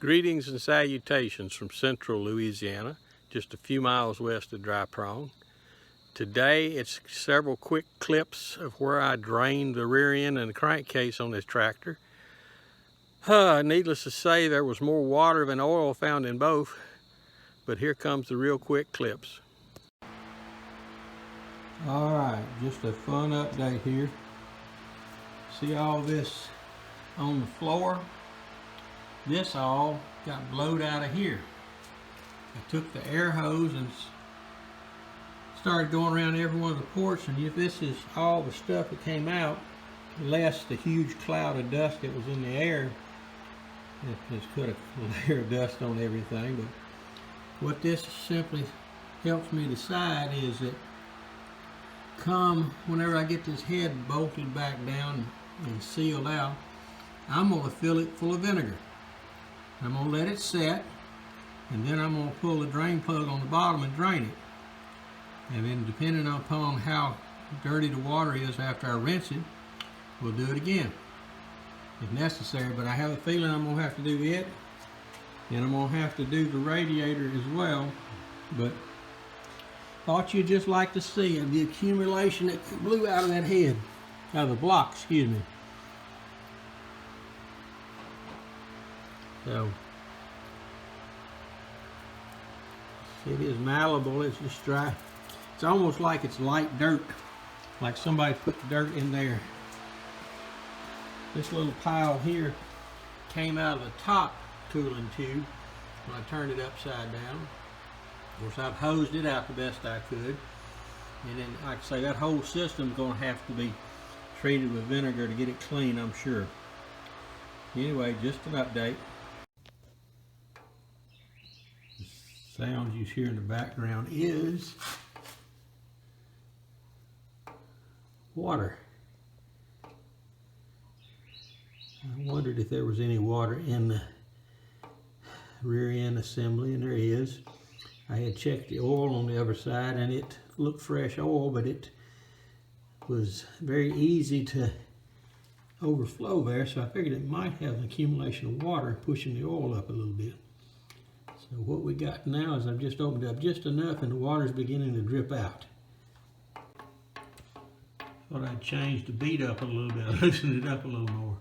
Greetings and salutations from central Louisiana, just a few miles west of Dry Prong. Today it's several quick clips of where I drained the rear end and the crankcase on this tractor. Needless to say, there was more water than oil found in both, but here comes the real quick clips. Alright, just a fun update here. See all this on the floor? This all got blowed out of here. I took the air hose and started going around every one of the ports, and if this is all the stuff that came out, less the huge cloud of dust that was in the air. It's put a layer of dust on everything, but what this simply helps me decide is that whenever I get this head bolted back down and sealed out, I'm going to fill it full of vinegar. I'm going to let it set, and then I'm going to pull the drain plug on the bottom and drain it. And then depending upon how dirty the water is after I rinse it, we'll do it again if necessary. But I have a feeling I'm going to have to do it, and I'm going to have to do the radiator as well. But thought you'd just like to see the accumulation that blew out of that head, out of the block, excuse me. So it is malleable, it's just dry. It's almost like it's light dirt, like somebody put the dirt in there. This little pile here came out of the top cooling tube when I turned it upside down. Of course, I've hosed it out the best I could. And then, like I say, that whole system's going to have to be treated with vinegar to get it clean, I'm sure. Anyway, just an update. The sounds you hear in the background is water. I wondered if there was any water in the rear end assembly, and there is. I had checked the oil on the other side, and it looked fresh oil, but it was very easy to overflow there, so I figured it might have an accumulation of water pushing the oil up a little bit. So what we got now is I've just opened up just enough, and the water's beginning to drip out. Thought I'd change the bead up a little bit, loosen it up a little more.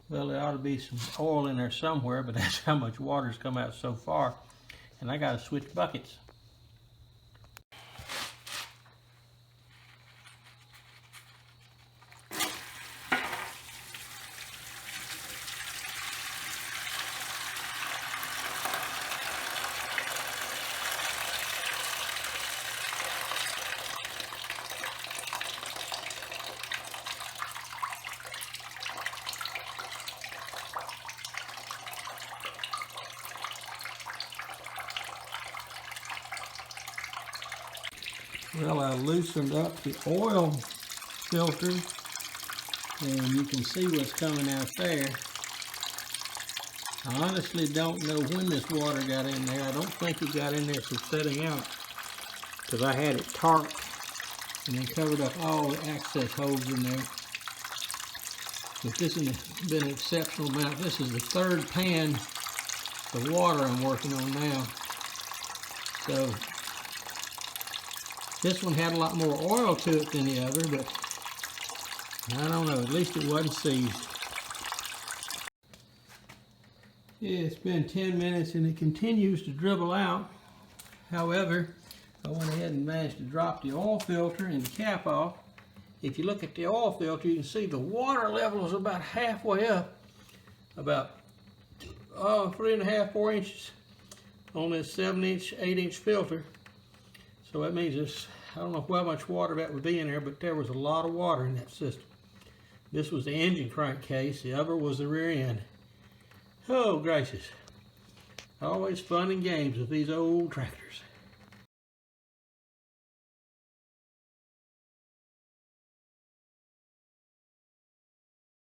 Well, there ought to be some oil in there somewhere, but that's how much water's come out so far. And I got to switch buckets. Well, I loosened up the oil filter, and you can see what's coming out there. I honestly don't know when this water got in there. I don't think it got in there since setting out, because I had it tarped and then covered up all the access holes in there. But this has been an exceptional amount. This is the third pan of water I'm working on now. So this one had a lot more oil to it than the other, but I don't know, at least it wasn't seized. Yeah, it's been 10 minutes and it continues to dribble out. However, I went ahead and managed to drop the oil filter and the cap off. If you look at the oil filter, you can see the water level is about halfway up, about 3.5, 4 inches on this 7-inch, 8-inch filter. So that means I don't know how much water that would be in there, but there was a lot of water in that system. This was the engine crankcase, the other was the rear end. Oh gracious, always fun and games with these old tractors.